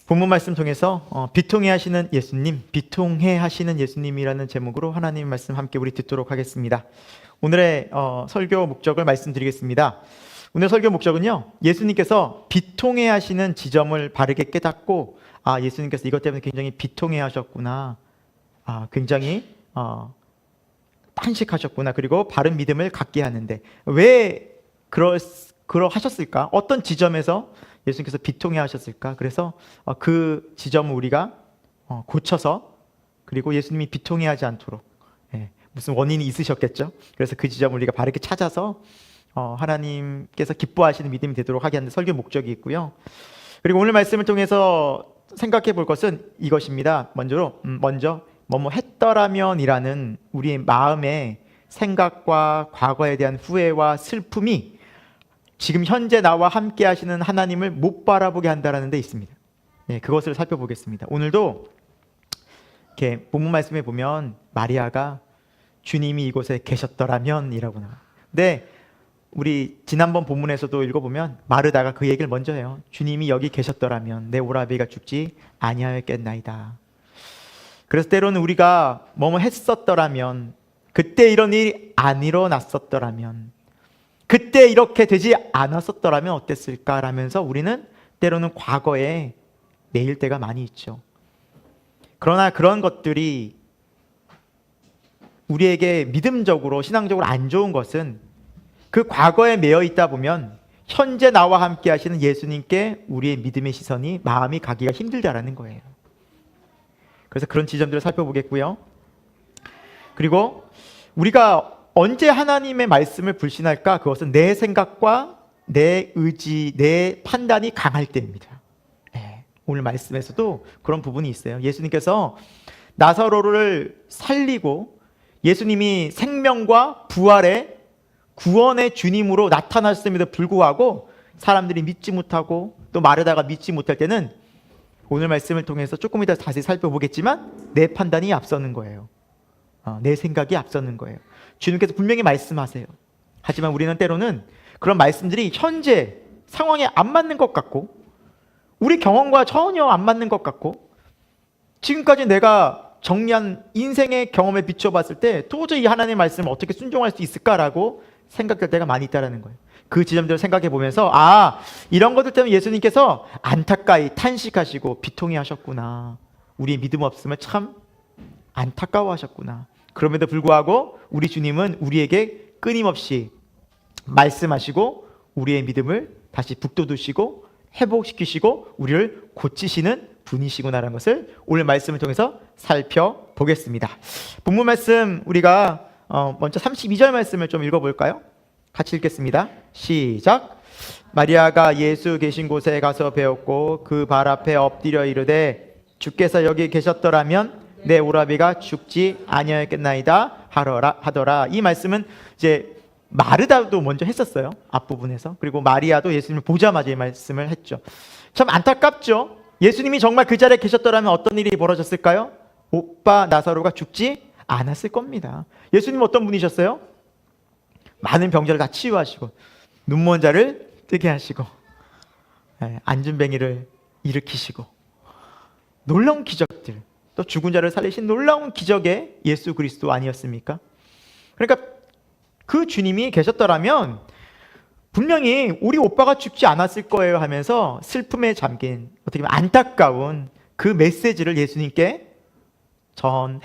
본문 말씀 통해서 비통해 하시는 예수님, 비통해 하시는 예수님이라는 제목으로 하나님 말씀 함께 우리 듣도록 하겠습니다. 오늘의 설교 목적을 말씀드리겠습니다. 오늘 설교 목적은요, 예수님께서 비통해 하시는 지점을 바르게 깨닫고, 예수님께서 이것 때문에 굉장히 비통해 하셨구나, 굉장히 탄식하셨구나, 그리고 바른 믿음을 갖게 하는데 왜 그러하셨을까? 어떤 지점에서 예수님께서 비통해 하셨을까? 그래서 그 지점을 우리가 고쳐서, 그리고 예수님이 비통해 하지 않도록 무슨 원인이 있으셨겠죠? 그래서 그 지점을 우리가 바르게 찾아서 하나님께서 기뻐하시는 믿음이 되도록 하게 하는 설교 목적이 있고요. 그리고 오늘 말씀을 통해서 생각해 볼 것은 이것입니다. 먼저 뭐뭐 했더라면이라는 우리의 마음의 생각과 과거에 대한 후회와 슬픔이 지금 현재 나와 함께 하시는 하나님을 못 바라보게 한다는 데 있습니다. 그것을 살펴보겠습니다. 오늘도 이렇게 본문 말씀에 보면 마리아가 주님이 이곳에 계셨더라면 이라고 나와요. 근데 우리 지난번 본문에서도 읽어보면 마르다가 그 얘기를 먼저 해요. 주님이 여기 계셨더라면 내 오라비가 죽지 아니하였겠나이다. 그래서 때로는 우리가 뭐뭐 했었더라면, 그때 이런 일이 안 일어났었더라면, 그때 이렇게 되지 않았었더라면 어땠을까라면서 우리는 때로는 과거에 매일 때가 많이 있죠. 그러나 그런 것들이 우리에게 믿음적으로, 신앙적으로 안 좋은 것은 그 과거에 매여 있다 보면 현재 나와 함께 하시는 예수님께 우리의 믿음의 시선이, 마음이 가기가 힘들다라는 거예요. 그래서 그런 지점들을 살펴보겠고요. 그리고 우리가 언제 하나님의 말씀을 불신할까? 그것은 내 생각과 내 의지, 내 판단이 강할 때입니다. 오늘 말씀에서도 그런 부분이 있어요. 예수님께서 나사로를 살리고 예수님이 생명과 부활의 구원의 주님으로 나타났음에도 불구하고 사람들이 믿지 못하고 또 마르다가 믿지 못할 때는 오늘 말씀을 통해서 조금 이따 다시 살펴보겠지만 내 판단이 앞서는 거예요. 내 생각이 앞서는 거예요. 주님께서 분명히 말씀하세요. 하지만 우리는 때로는 그런 말씀들이 현재 상황에 안 맞는 것 같고, 우리 경험과 전혀 안 맞는 것 같고, 지금까지 내가 정리한 인생의 경험에 비춰봤을 때 도저히 하나님의 말씀을 어떻게 순종할 수 있을까라고 생각될 때가 많이 있다는 거예요. 그 지점들을 생각해 보면서 이런 것들 때문에 예수님께서 안타까이 탄식하시고 비통해 하셨구나, 우리의 믿음 없음을 참 안타까워 하셨구나. 그럼에도 불구하고 우리 주님은 우리에게 끊임없이 말씀하시고 우리의 믿음을 다시 북돋우시고 회복시키시고 우리를 고치시는 분이시구나라는 것을 오늘 말씀을 통해서 살펴보겠습니다. 본문 말씀 우리가 먼저 32절 말씀을 좀 읽어볼까요? 같이 읽겠습니다. 시작. 마리아가 예수 계신 곳에 가서 배웠고 그 발 앞에 엎드려 이르되 주께서 여기 계셨더라면 내 오라비가 죽지 아니하였겠나이다 하더라. 이 말씀은 이제 마르다도 먼저 했었어요, 앞부분에서. 그리고 마리아도 예수님을 보자마자 이 말씀을 했죠. 참 안타깝죠. 예수님이 정말 그 자리에 계셨더라면 어떤 일이 벌어졌을까요? 오빠 나사로가 죽지 않았을 겁니다. 예수님은 어떤 분이셨어요? 많은 병자를 다 치유하시고 눈먼 자를 뜨게 하시고 앉은뱅이를 일으키시고 놀라운 기적들, 또 죽은 자를 살리신 놀라운 기적의 예수 그리스도 아니었습니까? 그러니까 그 주님이 계셨더라면 분명히 우리 오빠가 죽지 않았을 거예요 하면서 슬픔에 잠긴, 어떻게 보면 안타까운 그 메시지를 예수님께 전한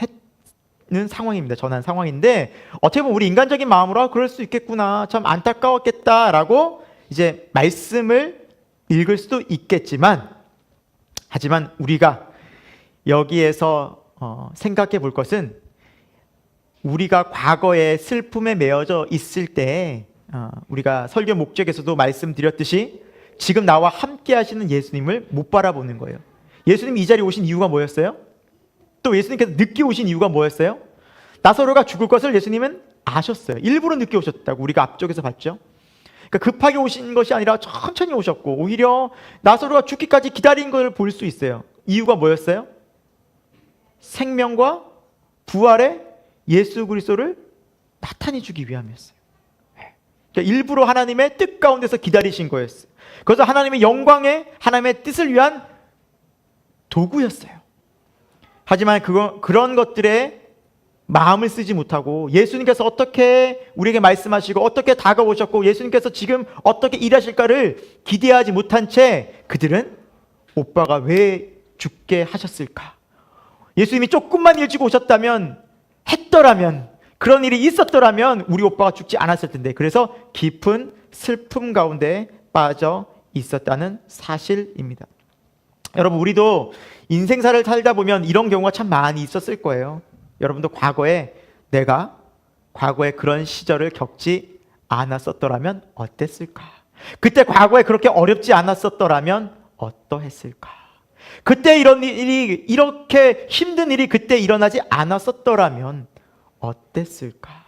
상황인데, 어떻게 보면 우리 인간적인 마음으로 그럴 수 있겠구나, 참 안타까웠겠다라고 이제 말씀을 읽을 수도 있겠지만, 하지만 우리가 여기에서 생각해 볼 것은 우리가 과거에 슬픔에 매여져 있을 때 우리가 설교 목적에서도 말씀드렸듯이 지금 나와 함께 하시는 예수님을 못 바라보는 거예요. 예수님이 이 자리에 오신 이유가 뭐였어요? 또 예수님께서 늦게 오신 이유가 뭐였어요? 나사로가 죽을 것을 예수님은 아셨어요. 일부러 늦게 오셨다고 우리가 앞쪽에서 봤죠. 그러니까 급하게 오신 것이 아니라 천천히 오셨고, 오히려 나사로가 죽기까지 기다린 걸 볼 수 있어요. 이유가 뭐였어요? 생명과 부활의 예수 그리스도를 나타내 주기 위함이었어요. 그러니까 일부러 하나님의 뜻 가운데서 기다리신 거였어요. 그래서 하나님의 영광에, 하나님의 뜻을 위한 도구였어요. 하지만 그런 것들에 마음을 쓰지 못하고 예수님께서 어떻게 우리에게 말씀하시고 어떻게 다가오셨고 예수님께서 지금 어떻게 일하실까를 기대하지 못한 채 그들은 오빠가 왜 죽게 하셨을까? 예수님이 조금만 일찍 오셨다면, 했더라면, 그런 일이 있었더라면 우리 오빠가 죽지 않았을 텐데, 그래서 깊은 슬픔 가운데 빠져 있었다는 사실입니다. 여러분, 우리도 인생사를 살다 보면 이런 경우가 참 많이 있었을 거예요. 여러분도 내가 과거에 그런 시절을 겪지 않았었더라면 어땠을까? 그때 과거에 그렇게 어렵지 않았었더라면 어떠했을까? 그때 이렇게 힘든 일이 그때 일어나지 않았었더라면 어땠을까?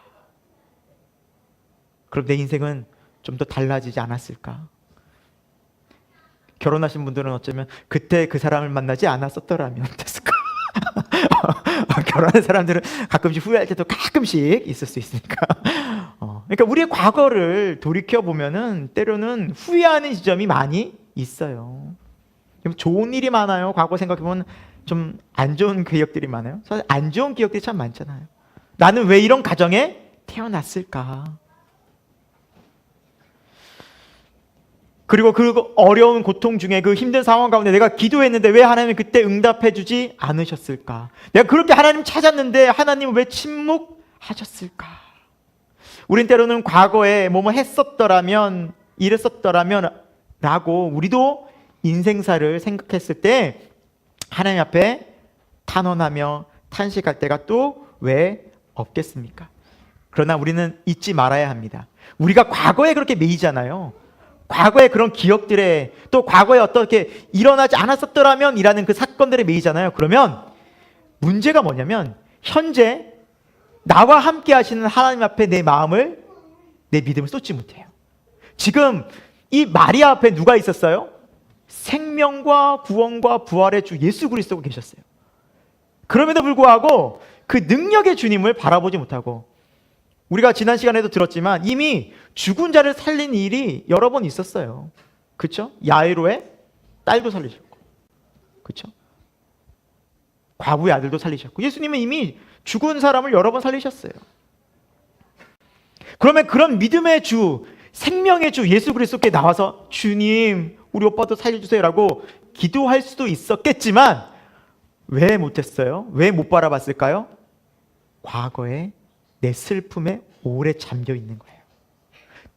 그럼 내 인생은 좀 더 달라지지 않았을까? 결혼하신 분들은 어쩌면 그때 그 사람을 만나지 않았었더라면 어땠을까? 결혼한 사람들은 가끔씩 후회할 때도 가끔씩 있을 수 있으니까. 그러니까 우리의 과거를 돌이켜 보면은 때로는 후회하는 지점이 많이 있어요. 좋은 일이 많아요. 과거 생각해 보면 좀 안 좋은 기억들이 많아요. 사실 안 좋은 기억들이 참 많잖아요. 나는 왜 이런 가정에 태어났을까? 그리고 그 어려운 고통 중에 그 힘든 상황 가운데 내가 기도했는데 왜 하나님이 그때 응답해 주지 않으셨을까? 내가 그렇게 하나님 찾았는데 하나님은 왜 침묵하셨을까? 우린 때로는 과거에 뭐뭐 했었더라면, 이랬었더라면 라고 우리도 인생사를 생각했을 때 하나님 앞에 탄원하며 탄식할 때가 또 왜 없겠습니까? 그러나 우리는 잊지 말아야 합니다. 우리가 과거에 그렇게 매이잖아요. 과거의 그런 기억들에, 또 과거에 어떻게 일어나지 않았었더라면 이라는 그 사건들에 매이잖아요. 그러면 문제가 뭐냐면 현재 나와 함께 하시는 하나님 앞에 내 마음을, 내 믿음을 쏟지 못해요. 지금 이 마리아 앞에 누가 있었어요? 생명과 구원과 부활의 주 예수 그리스도가 계셨어요. 그럼에도 불구하고 그 능력의 주님을 바라보지 못하고, 우리가 지난 시간에도 들었지만 이미 죽은 자를 살린 일이 여러 번 있었어요. 그렇죠? 야이로의 딸도 살리셨고, 그렇죠? 과부의 아들도 살리셨고, 예수님은 이미 죽은 사람을 여러 번 살리셨어요. 그러면 그런 믿음의 주, 생명의 주 예수 그리스도께 나와서 주님, 우리 오빠도 살려주세요라고 기도할 수도 있었겠지만 왜 못했어요? 왜 못 바라봤을까요? 과거에 내 슬픔에 오래 잠겨 있는 거예요.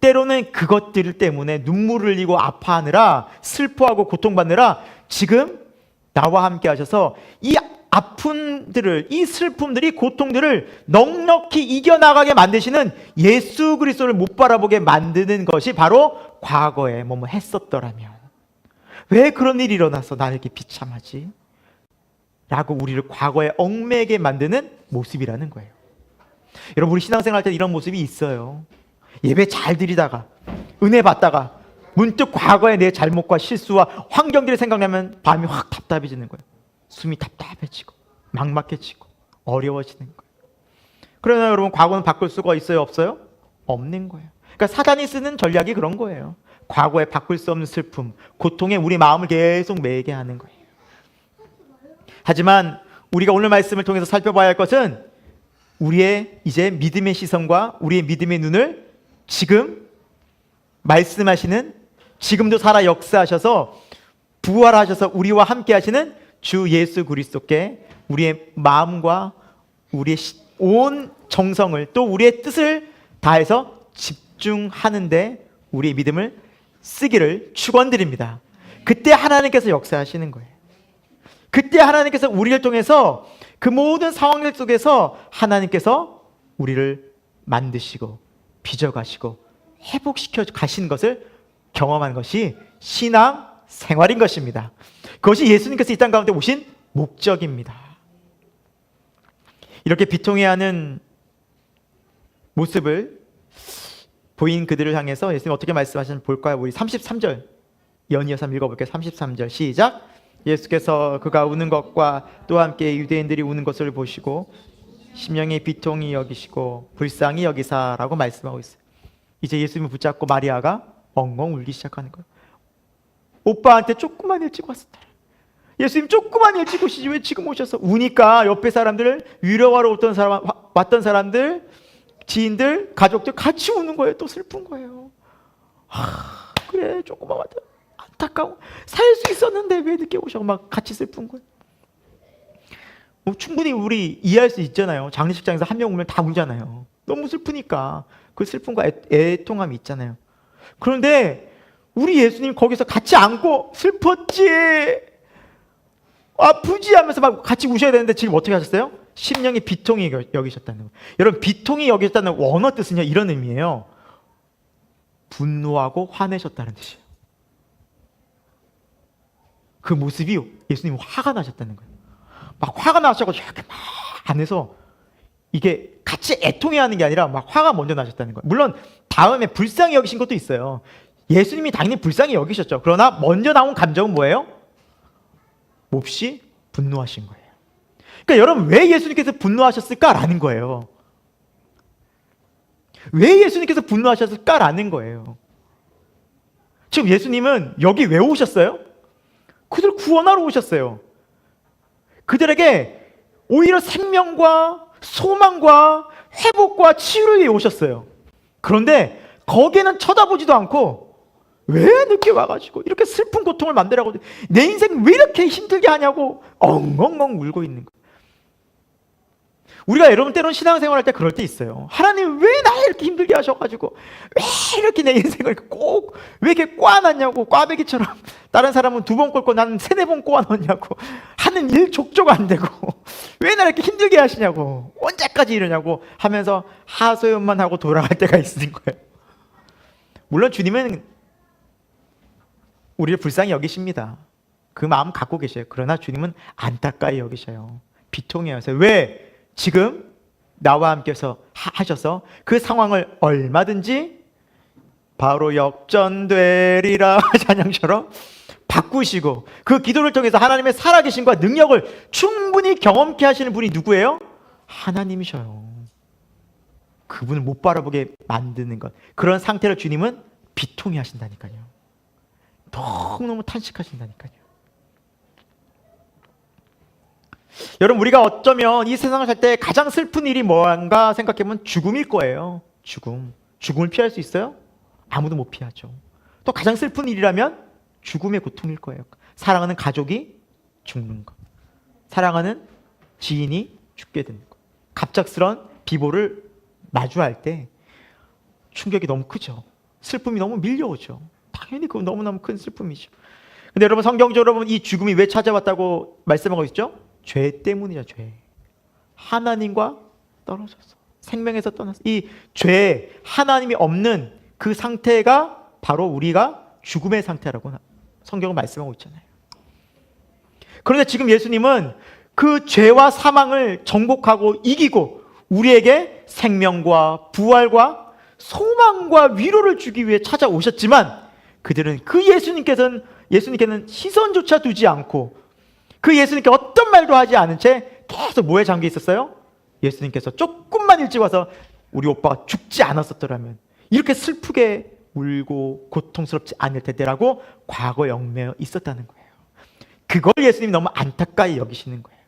때로는 그것들 때문에 눈물을 흘리고 아파하느라, 슬퍼하고 고통받느라 지금 나와 함께 하셔서 이 아픔들을, 이 슬픔들이, 고통들을 넉넉히 이겨나가게 만드시는 예수 그리스도를 못 바라보게 만드는 것이 바로 과거에 뭐뭐 했었더라면, 왜 그런 일이 일어나서 나를 이렇게 비참하지? 라고 우리를 과거에 얽매게 만드는 모습이라는 거예요. 여러분, 우리 신앙생활 할 때 이런 모습이 있어요. 예배 잘 드리다가, 은혜 받다가 문득 과거의 내 잘못과 실수와 환경들이 생각나면 밤이 확 답답해지는 거예요. 숨이 답답해지고 막막해지고 어려워지는 거예요. 그러나 여러분, 과거는 바꿀 수가 있어요? 없어요? 없는 거예요. 그러니까 사단이 쓰는 전략이 그런 거예요. 과거에 바꿀 수 없는 슬픔, 고통에 우리 마음을 계속 매게 하는 거예요. 하지만 우리가 오늘 말씀을 통해서 살펴봐야 할 것은 우리의 이제 믿음의 시선과 우리의 믿음의 눈을 지금 말씀하시는, 지금도 살아 역사하셔서 부활하셔서 우리와 함께 하시는 주 예수 그리스도께 우리의 마음과 우리의 온 정성을, 또 우리의 뜻을 다해서 집중하는데 우리의 믿음을 쓰기를 축원드립니다. 그때 하나님께서 역사하시는 거예요. 그때 하나님께서 우리를 통해서 그 모든 상황들 속에서 하나님께서 우리를 만드시고 빚어가시고 회복시켜 가신 것을 경험한 것이 신앙 생활인 것입니다. 그것이 예수님께서 이 땅 가운데 오신 목적입니다. 이렇게 비통해하는 모습을 보인 그들을 향해서 예수님 어떻게 말씀하시는지 볼까요? 우리 33절 연이어서 한번 읽어볼게요. 33절 시작. 예수께서 그가 우는 것과 또 함께 유대인들이 우는 것을 보시고 심령의 비통히 여기시고 불쌍히 여기사라고 말씀하고 있어요. 이제 예수님을 붙잡고 마리아가 엉엉 울기 시작하는 거예요. 오빠한테 조금만 일찍 왔었다. 예수님 조그만 일찍 오시지 왜 지금 오셨어? 우니까 옆에 사람들, 위로하러 왔던 사람들, 지인들, 가족들 같이 우는 거예요. 또 슬픈 거예요. 그래, 조그만 왔다. 안타까워. 살 수 있었는데 왜 늦게 오셔? 막 같이 슬픈 거예요. 충분히 우리 이해할 수 있잖아요. 장례식장에서 한 명 울면 다 울잖아요. 너무 슬프니까 그 슬픔과 애통함이 있잖아요. 그런데 우리 예수님 거기서 같이 안고 슬펐지, 아프지 하면서 막 같이 우셔야 되는데 지금 어떻게 하셨어요? 심령이 비통히 여기셨다는 거예요. 여러분, 비통히 여기셨다는 원어 뜻은요, 이런 의미예요. 분노하고 화내셨다는 뜻이에요. 그 모습이 예수님 화가 나셨다는 거예요. 막 화가 나셔가지고 이렇게 막 안에서 이게 같이 애통해 하는 게 아니라 막 화가 먼저 나셨다는 거예요. 물론 다음에 불쌍히 여기신 것도 있어요. 예수님이 당연히 불쌍히 여기셨죠. 그러나 먼저 나온 감정은 뭐예요? 몹시 분노하신 거예요. 그러니까 여러분, 왜 예수님께서 분노하셨을까라는 거예요. 왜 예수님께서 분노하셨을까라는 거예요. 지금 예수님은 여기 왜 오셨어요? 그들을 구원하러 오셨어요. 그들에게 오히려 생명과 소망과 회복과 치유를 위해 오셨어요. 그런데 거기에는 쳐다보지도 않고 왜 늦게 와가지고 이렇게 슬픈 고통을 만들라고, 내 인생 왜 이렇게 힘들게 하냐고 엉엉엉 울고 있는 거예요. 우리가 여러분 때로는 신앙생활 할 때 그럴 때 있어요. 하나님 왜 나 이렇게 힘들게 하셔가지고 왜 이렇게 내 인생을 꼭 왜 이렇게 꼬아놨냐고, 꽈배기처럼 다른 사람은 2번 꼴고 나는 3-4번 꼬아놓냐고, 하는 일 족족 안 되고 왜 나 이렇게 힘들게 하시냐고, 언제까지 이러냐고 하면서 하소연만 하고 돌아갈 때가 있는 거예요. 물론 주님은 우리를 불쌍히 여기십니다. 그 마음 갖고 계셔요. 그러나 주님은 안타까이 여기셔요. 비통해 하세요. 왜? 지금 나와 함께서 하셔서 그 상황을 얼마든지 바로 역전되리라 찬양처럼 바꾸시고, 그 기도를 통해서 하나님의 살아계심과 능력을 충분히 경험케 하시는 분이 누구예요? 하나님이셔요. 그분을 못 바라보게 만드는 것, 그런 상태를 주님은 비통해 하신다니까요. 너무너무 탄식하신다니까요. 여러분, 우리가 어쩌면 이 세상을 살 때 가장 슬픈 일이 뭔가 생각해보면 죽음일 거예요. 죽음을 피할 수 있어요? 아무도 못 피하죠. 또 가장 슬픈 일이라면 죽음의 고통일 거예요. 사랑하는 가족이 죽는 것, 사랑하는 지인이 죽게 되는 것, 갑작스런 비보를 마주할 때 충격이 너무 크죠. 슬픔이 너무 밀려오죠. 당연히 그건 너무너무 큰 슬픔이죠. 근데 여러분, 성경적으로 보면 이 죽음이 왜 찾아왔다고 말씀하고 있죠? 죄 때문이죠. 죄. 하나님과 떨어져서, 생명에서 떠나서, 이 죄, 하나님이 없는 그 상태가 바로 우리가 죽음의 상태라고 성경은 말씀하고 있잖아요. 그런데 지금 예수님은 그 죄와 사망을 정복하고 이기고 우리에게 생명과 부활과 소망과 위로를 주기 위해 찾아오셨지만, 그들은 그 예수님께서는 시선조차 두지 않고 그 예수님께 어떤 말도 하지 않은 채 계속 뭐에 잠겨 있었어요? 예수님께서 조금만 일찍 와서 우리 오빠가 죽지 않았었더라면 이렇게 슬프게 울고 고통스럽지 않을 텐데라고 과거에 얽매여 있었다는 거예요. 그걸 예수님이 너무 안타까이 여기시는 거예요.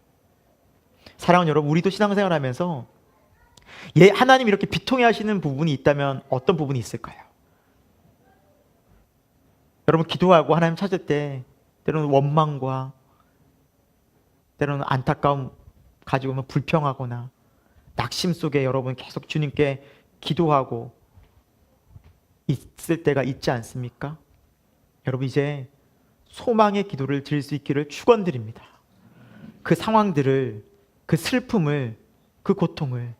사랑하는 여러분, 우리도 신앙생활 하면서 하나님 이렇게 비통해 하시는 부분이 있다면 어떤 부분이 있을까요? 여러분, 기도하고 하나님 찾을 때 때로는 원망과 때로는 안타까움 가지고 오면 불평하거나 낙심 속에 여러분 계속 주님께 기도하고 있을 때가 있지 않습니까? 여러분, 이제 소망의 기도를 드릴 수 있기를 축원드립니다. 그 상황들을, 그 슬픔을, 그 고통을,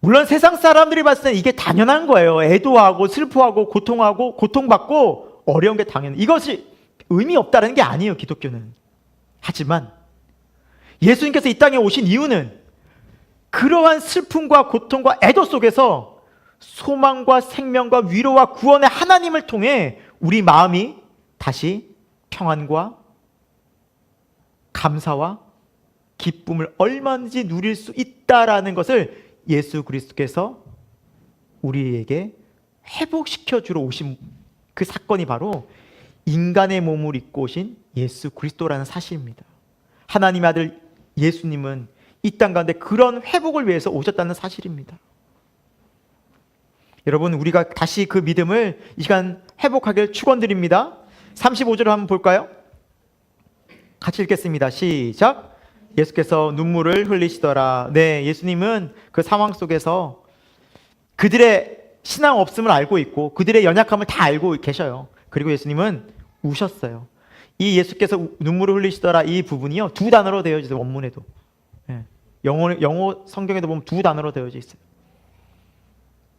물론 세상 사람들이 봤을 때 이게 당연한 거예요. 애도하고 슬퍼하고 고통하고 고통받고 어려운 게 당연해. 이것이 의미 없다는 게 아니에요, 기독교는. 하지만 예수님께서 이 땅에 오신 이유는 그러한 슬픔과 고통과 애도 속에서 소망과 생명과 위로와 구원의 하나님을 통해 우리 마음이 다시 평안과 감사와 기쁨을 얼마든지 누릴 수 있다라는 것을 예수 그리스도께서 우리에게 회복시켜 주러 오신 그 사건이 바로 인간의 몸을 입고 오신 예수 그리스도라는 사실입니다. 하나님의 아들 예수님은 이 땅 가운데 그런 회복을 위해서 오셨다는 사실입니다. 여러분, 우리가 다시 그 믿음을 이 시간 회복하길 축원드립니다. 35절을 한번 볼까요? 같이 읽겠습니다. 시작. 예수께서 눈물을 흘리시더라. 네, 예수님은 그 상황 속에서 그들의 신앙 없음을 알고 있고 그들의 연약함을 다 알고 계셔요. 그리고 예수님은 우셨어요. 이 예수께서 눈물을 흘리시더라 이 부분이요, 두 단어로 되어 있어요. 원문에도. 네. 영어 성경에도 보면 두 단어로 되어져 있어요.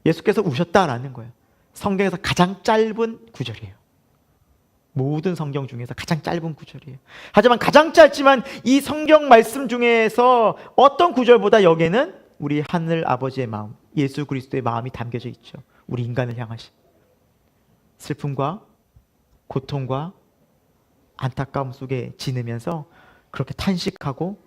예수께서 우셨다라는 거예요. 성경에서 가장 짧은 구절이에요. 모든 성경 중에서 가장 짧은 구절이에요. 하지만 가장 짧지만 이 성경 말씀 중에서 어떤 구절보다 여기에는 우리 하늘 아버지의 마음, 예수 그리스도의 마음이 담겨져 있죠. 우리 인간을 향하신 슬픔과 고통과 안타까움 속에 지내면서 그렇게 탄식하고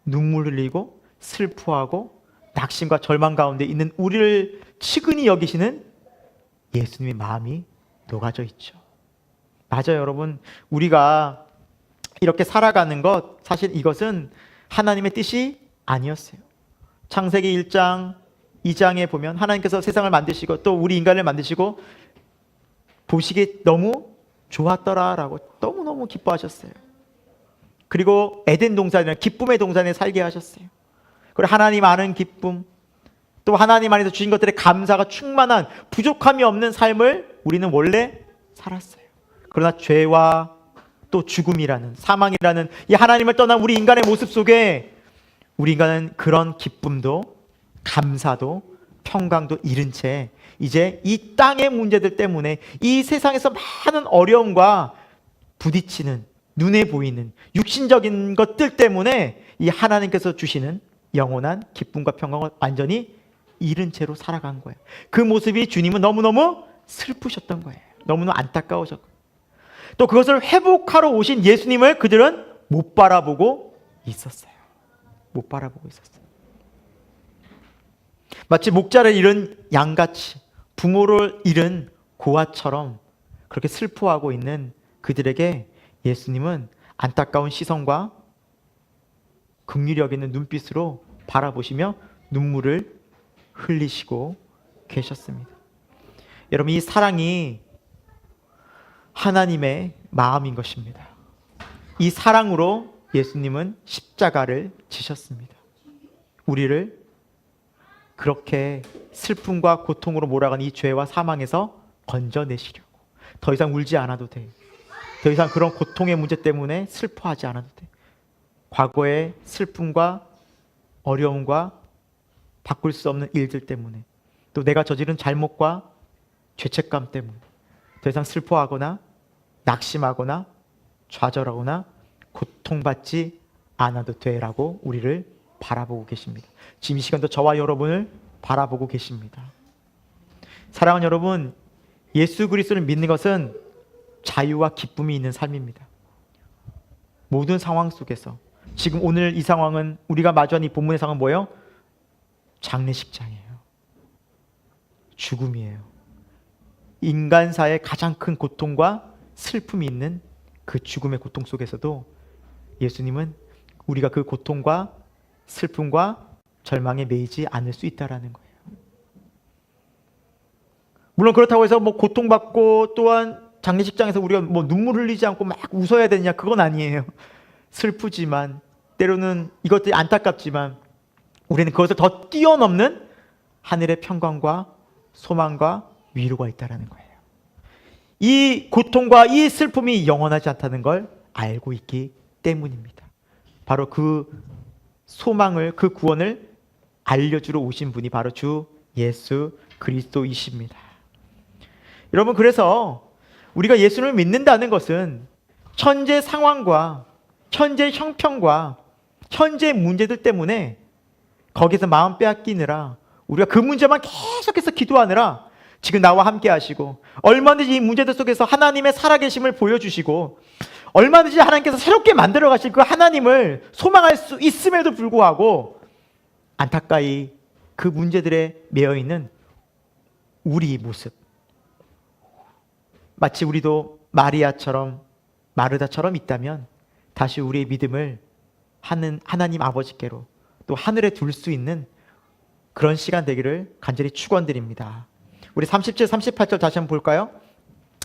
눈물 흘리고 슬퍼하고 낙심과 절망 가운데 있는 우리를 측은히 여기시는 예수님의 마음이 녹아져 있죠. 맞아요, 여러분. 우리가 이렇게 살아가는 것, 사실 이것은 하나님의 뜻이 아니었어요. 창세기 1장, 2장에 보면 하나님께서 세상을 만드시고 또 우리 인간을 만드시고 보시기에 너무 좋았더라라고 너무너무 기뻐하셨어요. 그리고 에덴 동산이라는 기쁨의 동산에 살게 하셨어요. 그리고 하나님 아는 기쁨, 또 하나님 안에서 주신 것들의 감사가 충만한 부족함이 없는 삶을 우리는 원래 살았어요. 그러나 죄와 또 죽음이라는, 사망이라는 이 하나님을 떠난 우리 인간의 모습 속에 우리 인간은 그런 기쁨도 감사도 평강도 잃은 채 이제 이 땅의 문제들 때문에 이 세상에서 많은 어려움과 부딪히는, 눈에 보이는 육신적인 것들 때문에 이 하나님께서 주시는 영원한 기쁨과 평강을 완전히 잃은 채로 살아간 거예요. 그 모습이 주님은 너무너무 슬프셨던 거예요. 너무너무 안타까우셨고, 또 그것을 회복하러 오신 예수님을 그들은 못 바라보고 있었어요. 못 바라보고 있었어요. 마치 목자를 잃은 양같이, 부모를 잃은 고아처럼 그렇게 슬퍼하고 있는 그들에게 예수님은 안타까운 시선과 긍휼히 여기는 눈빛으로 바라보시며 눈물을 흘리시고 계셨습니다. 여러분, 이 사랑이 하나님의 마음인 것입니다. 이 사랑으로 예수님은 십자가를 지셨습니다. 우리를 그렇게 슬픔과 고통으로 몰아간 이 죄와 사망에서 건져내시려고. 더 이상 울지 않아도 돼. 더 이상 그런 고통의 문제 때문에 슬퍼하지 않아도 돼. 과거의 슬픔과 어려움과 바꿀 수 없는 일들 때문에, 또 내가 저지른 잘못과 죄책감 때문에 더 이상 슬퍼하거나 낙심하거나 좌절하거나 고통받지 않아도 돼라고 우리를 바라보고 계십니다. 지금 이 시간도 저와 여러분을 바라보고 계십니다. 사랑하는 여러분, 예수 그리스도를 믿는 것은 자유와 기쁨이 있는 삶입니다. 모든 상황 속에서, 지금 오늘 이 상황은, 우리가 마주한 이 본문의 상황은 뭐예요? 장례식장이에요. 죽음이에요. 인간사의 가장 큰 고통과 슬픔이 있는 그 죽음의 고통 속에서도 예수님은 우리가 그 고통과 슬픔과 절망에 매이지 않을 수 있다라는 거예요. 물론 그렇다고 해서 고통받고 또한 장례식장에서 우리가 눈물 흘리지 않고 막 웃어야 되냐, 그건 아니에요. 슬프지만, 때로는 이것들이 안타깝지만 우리는 그것을 더 뛰어넘는 하늘의 평강과 소망과 위로가 있다는 거예요. 이 고통과 이 슬픔이 영원하지 않다는 걸 알고 있기 때문입니다. 바로 그 소망을, 그 구원을 알려주러 오신 분이 바로 주 예수 그리스도이십니다. 여러분, 그래서 우리가 예수를 믿는다는 것은 현재 상황과 현재 형편과 현재 문제들 때문에 거기서 마음 빼앗기느라, 우리가 그 문제만 계속해서 기도하느라 지금 나와 함께 하시고, 얼마든지 이 문제들 속에서 하나님의 살아계심을 보여주시고, 얼마든지 하나님께서 새롭게 만들어 가실 그 하나님을 소망할 수 있음에도 불구하고 안타까이 그 문제들에 매여있는 우리 모습, 마치 우리도 마르다처럼 있다면 다시 우리의 믿음을 하나님 아버지께로 또 하늘에 둘 수 있는 그런 시간 되기를 간절히 축원드립니다. 우리 30절 38절 다시 한번 볼까요?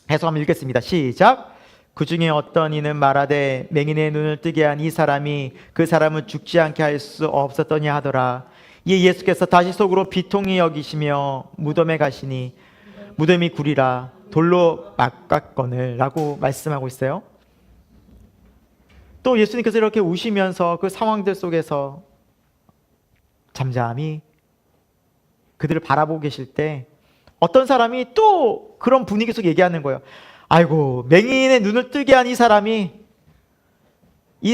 해석 한번 읽겠습니다. 시작. 그 중에 어떤 이는 말하되 맹인의 눈을 뜨게 한 이 사람이 그 사람은 죽지 않게 할 수 없었더냐 하더라. 이에 예수께서 다시 속으로 비통히 여기시며 무덤에 가시니 무덤이 구리라 돌로 막았거늘 라고 말씀하고 있어요. 또 예수님께서 이렇게 우시면서 그 상황들 속에서 잠잠히 그들을 바라보고 계실 때 어떤 사람이 또 그런 분위기 속에 얘기하는 거예요. 아이고, 맹인의 눈을 뜨게 한 이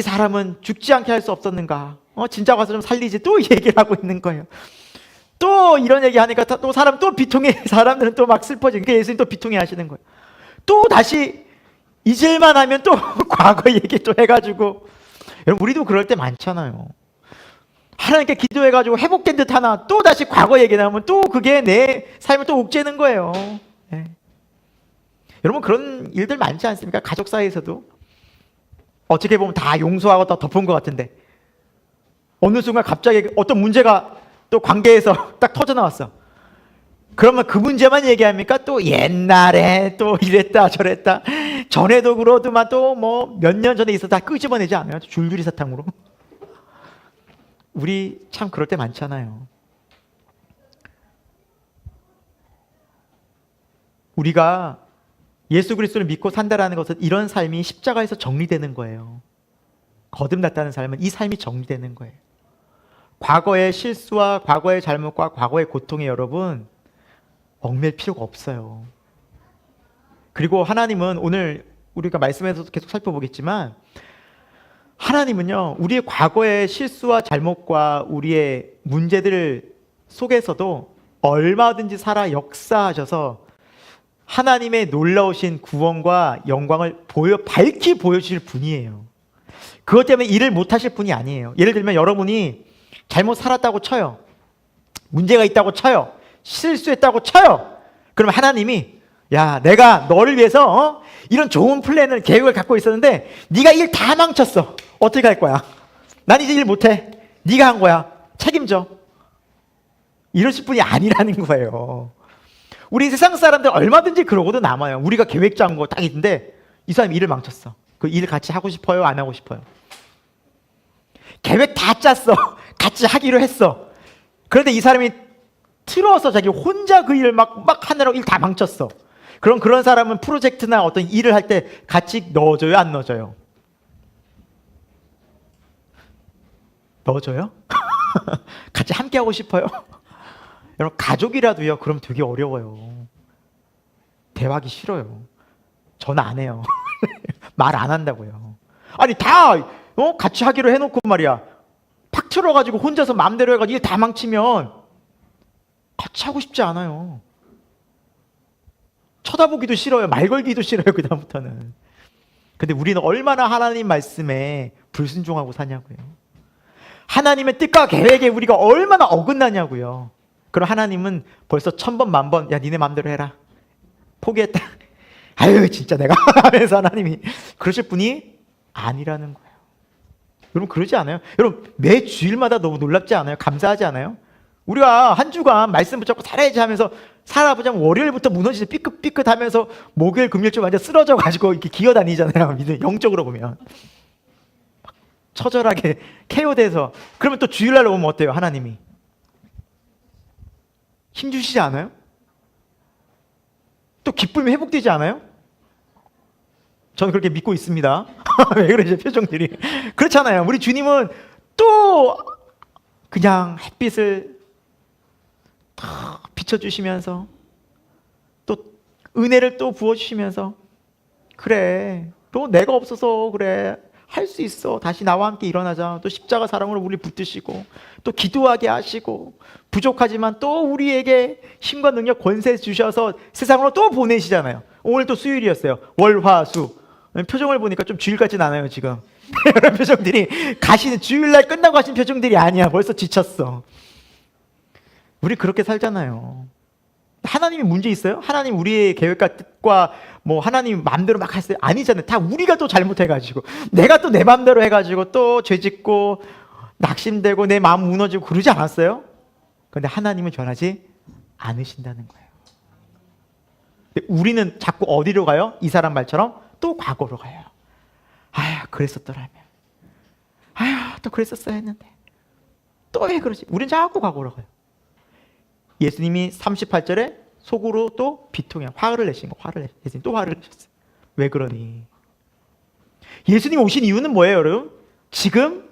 사람은 죽지 않게 할 수 없었는가? 진짜 가서 좀 살리지. 또 얘기를 하고 있는 거예요. 또 이런 얘기 하니까 또 비통해. 사람들은 또 막 슬퍼지니까 그러니까 예수님 또 비통해 하시는 거예요. 또 다시 잊을만 하면 또 과거 얘기 또 해가지고. 여러분, 우리도 그럴 때 많잖아요. 하나님께 기도해가지고 회복된 듯 하나 또 다시 과거 얘기 나오면 또 그게 내 삶을 또 옥죄는 거예요. 네. 여러분, 그런 일들 많지 않습니까? 가족 사이에서도 어떻게 보면 다 용서하고 다 덮은 것 같은데 어느 순간 갑자기 어떤 문제가 또 관계에서 딱 터져 나왔어. 그러면 그 문제만 얘기합니까? 또 옛날에 또 이랬다 저랬다 전에도 그러더만 또 뭐 몇 년 전에 있어 다 끄집어내지 않아요? 줄줄이 사탕으로. 우리 참 그럴 때 많잖아요. 우리가 예수 그리스도를 믿고 산다라는 것은 이런 삶이 십자가에서 정리되는 거예요. 거듭났다는 삶은 이 삶이 정리되는 거예요. 과거의 실수와 과거의 잘못과 과거의 고통에 여러분 얽매일 필요가 없어요. 그리고 하나님은 오늘 우리가 말씀에서도 계속 살펴보겠지만 하나님은요, 우리의 과거의 실수와 잘못과 우리의 문제들 속에서도 얼마든지 살아 역사하셔서 하나님의 놀라우신 구원과 영광을 밝히 보여주실 분이에요. 그것 때문에 일을 못하실 분이 아니에요. 예를 들면 여러분이 잘못 살았다고 쳐요. 문제가 있다고 쳐요. 실수했다고 쳐요. 그러면 하나님이 야, 내가 너를 위해서 이런 좋은 플랜을 계획을 갖고 있었는데 네가 일 다 망쳤어. 어떻게 할 거야? 난 이제 일 못해. 네가 한 거야. 책임져. 이러실 분이 아니라는 거예요. 우리 세상 사람들 얼마든지 그러고도 남아요. 우리가 계획 짜는 거 딱 있는데 이 사람이 일을 망쳤어. 그 일 같이 하고 싶어요? 안 하고 싶어요? 계획 다 짰어. 같이 하기로 했어. 그런데 이 사람이 틀어서 자기 혼자 그 일을 막 하느라고 일 다 망쳤어. 그럼 그런 사람은 프로젝트나 어떤 일을 할 때 같이 넣어줘요? 안 넣어줘요? 넣어줘요? 같이 함께 하고 싶어요? 여러분, 가족이라도요, 그럼 되게 어려워요. 대화하기 싫어요. 전화 안 해요. 말 안 한다고요. 아니, 다 같이 하기로 해놓고 말이야. 팍 틀어가지고 혼자서 마음대로 해가지고 이게 다 망치면 같이 하고 싶지 않아요. 쳐다보기도 싫어요. 말 걸기도 싫어요. 그 다음부터는. 근데 우리는 얼마나 하나님 말씀에 불순종하고 사냐고요. 하나님의 뜻과 계획에 우리가 얼마나 어긋나냐고요. 그럼 하나님은 벌써 1000번 만번 야, 니네 마음대로 해라. 포기했다. 아유, 진짜 내가 하면서 하나님이 그러실 분이 아니라는 거예요. 여러분, 그러지 않아요? 여러분, 매 주일마다 너무 놀랍지 않아요? 감사하지 않아요? 우리가 한 주간 말씀 붙잡고 살아야지 하면서 살아보자면 월요일부터 무너지지 삐끗삐끗 하면서 목요일 금요일쯤 완전 쓰러져 가지고 이렇게 기어다니잖아요. 영적으로 보면 처절하게 KO돼서. 그러면 또 주일날 오면 어때요? 하나님이 힘주시지 않아요? 또 기쁨이 회복되지 않아요? 저는 그렇게 믿고 있습니다. 왜 그러죠? 표정들이 그렇잖아요. 우리 주님은 또 그냥 햇빛을 다 비춰주시면서 또 은혜를 또 부어주시면서 그래, 또 내가 없어서 그래, 할 수 있어, 다시 나와 함께 일어나자. 또 십자가 사랑으로 우리 붙드시고 또 기도하게 하시고 부족하지만 또 우리에게 힘과 능력 권세 주셔서 세상으로 또 보내시잖아요. 오늘 또 수요일이었어요. 월, 화, 수. 표정을 보니까 좀 주일 같진 않아요 지금. 이런 표정들이 가시는 주일날 끝나고 하신 표정들이 아니야. 벌써 지쳤어. 우리 그렇게 살잖아요. 하나님이 문제 있어요? 하나님 우리의 계획과 뜻과 뭐 하나님 마음대로 막 했어요? 아니잖아요. 다 우리가 또 잘못해가지고 내가 또 내 마음대로 해가지고 또 죄짓고 낙심되고 내 마음 무너지고 그러지 않았어요? 그런데 하나님은 변하지 않으신다는 거예요. 근데 우리는 자꾸 어디로 가요? 이 사람 말처럼 또 과거로 가요. 아휴 그랬었더라면, 아휴 또 그랬었어야 했는데, 또 왜 그러지? 우린 자꾸 과거로 가요. 예수님이 38절에 속으로 또 비통해 화를 내신 거. 예수님 또 화를 내셨어요. 왜 그러니? 예수님 오신 이유는 뭐예요, 여러분? 지금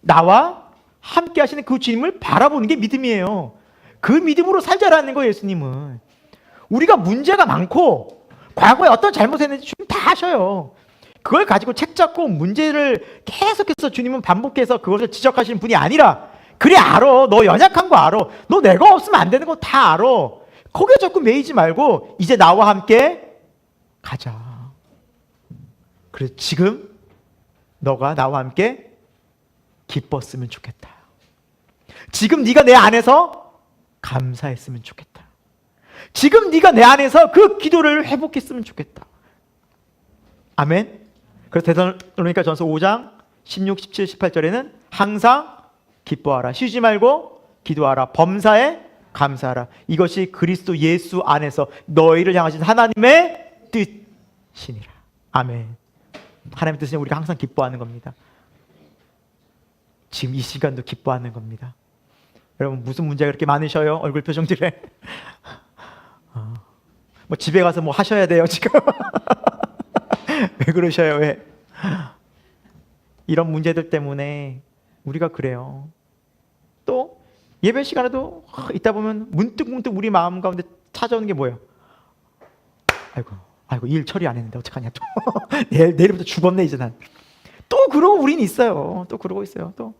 나와 함께 하시는 그 주님을 바라보는 게 믿음이에요. 그 믿음으로 살자라는 거예요, 예수님은. 우리가 문제가 많고 과거에 어떤 잘못했는지 주님 다 아셔요. 그걸 가지고 책 잡고 문제를 계속해서 주님은 반복해서 그것을 지적하시는 분이 아니라, 그래 알아, 너 연약한 거 알아, 너 내가 없으면 안 되는 거 다 알아, 거기에 자꾸 매이지 말고 이제 나와 함께 가자. 그래서 지금 너가 나와 함께 기뻤으면 좋겠다. 지금 네가 내 안에서 감사했으면 좋겠다. 지금 네가 내 안에서 그 기도를 회복했으면 좋겠다. 아멘. 그래서 데살로니가전서 5장 16, 17, 18절에는 항상 기뻐하라, 쉬지 말고 기도하라, 범사에 감사하라. 이것이 그리스도 예수 안에서 너희를 향하신 하나님의 뜻이니라. 아멘. 하나님의 뜻은 우리가 항상 기뻐하는 겁니다. 지금 이 시간도 기뻐하는 겁니다. 여러분 무슨 문제가 그렇게 많으셔요? 얼굴 표정들에 뭐 집에 가서 뭐 하셔야 돼요 지금? 왜 그러셔요? 왜? 이런 문제들 때문에 우리가 그래요. 또 예배 시간에도 있다 보면 문득 우리 마음 가운데 찾아오는 게 뭐예요? 아이고 일 처리 안 했는데 어떡하냐, 또 내일부터 죽었네 이제 난. 또 그러고 우린 있어요. 또 그러고 있어요. 또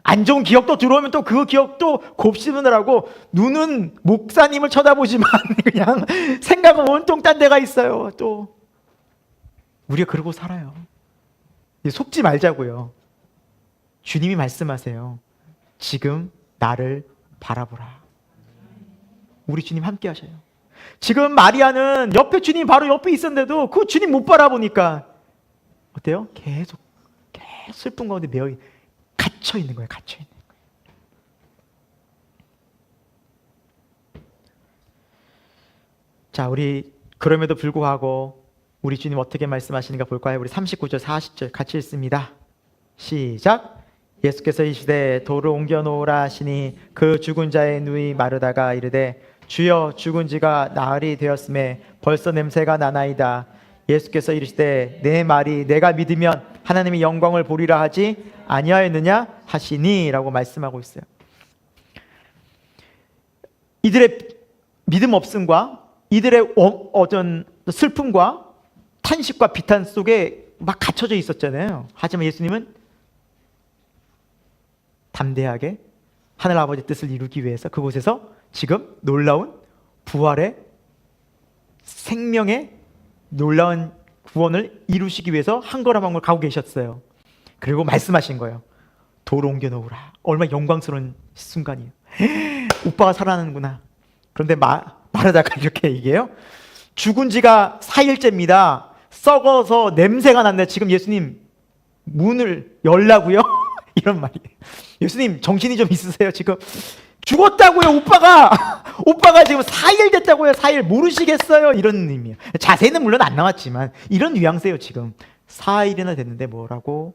안 좋은 기억도 들어오면 또 그 기억도 곱씹느라고 눈은 목사님을 쳐다보지만 그냥 생각은 온통 딴 데가 있어요. 또 우리가 그러고 살아요. 속지 말자고요. 주님이 말씀하세요. 지금 나를 바라보라. 우리 주님 함께 하셔요. 지금 마리아는 옆에 주님 바로 옆에 있었는데도 그 주님 못 바라보니까 어때요? 계속 슬픈 가운데 갇혀 있는 거예요. 갇혀 있는 거예요. 자, 우리 그럼에도 불구하고 우리 주님 어떻게 말씀하시는가 볼까요? 우리 39절 40절 같이 읽습니다. 시작. 예수께서 이 시대에 돌을 옮겨 놓으라 하시니 그 죽은 자의 누이 마르다가 이르되 주여 죽은 지가 나흘이 되었음에 벌써 냄새가 나나이다. 예수께서 이르시되 내 말이 내가 믿으면 하나님의 영광을 보리라 하지 아니하였느냐 하시니 라고 말씀하고 있어요. 이들의 믿음 없음과 이들의 어떤 슬픔과 탄식과 비탄 속에 막 갇혀져 있었잖아요. 하지만 예수님은 담대하게 하늘 아버지 뜻을 이루기 위해서 그곳에서 지금 놀라운 부활의 생명의 놀라운 구원을 이루시기 위해서 한 걸음 한 걸 가고 계셨어요. 그리고 말씀하신 거예요. 돌 옮겨 놓으라. 얼마나 영광스러운 순간이에요. 오빠가 살아나는구나. 그런데 마르다가 이렇게 얘기해요. 죽은 지가 4일째입니다. 썩어서 냄새가 났는데 지금 예수님 문을 열라고요? 이런 말이에요. 예수님 정신이 좀 있으세요? 지금 죽었다고요. 오빠가 지금 4일 됐다고요. 4일 모르시겠어요? 이런 의미예요. 자세히는 물론 안 나왔지만 이런 뉘앙스예요. 지금 4일이나 됐는데 뭐라고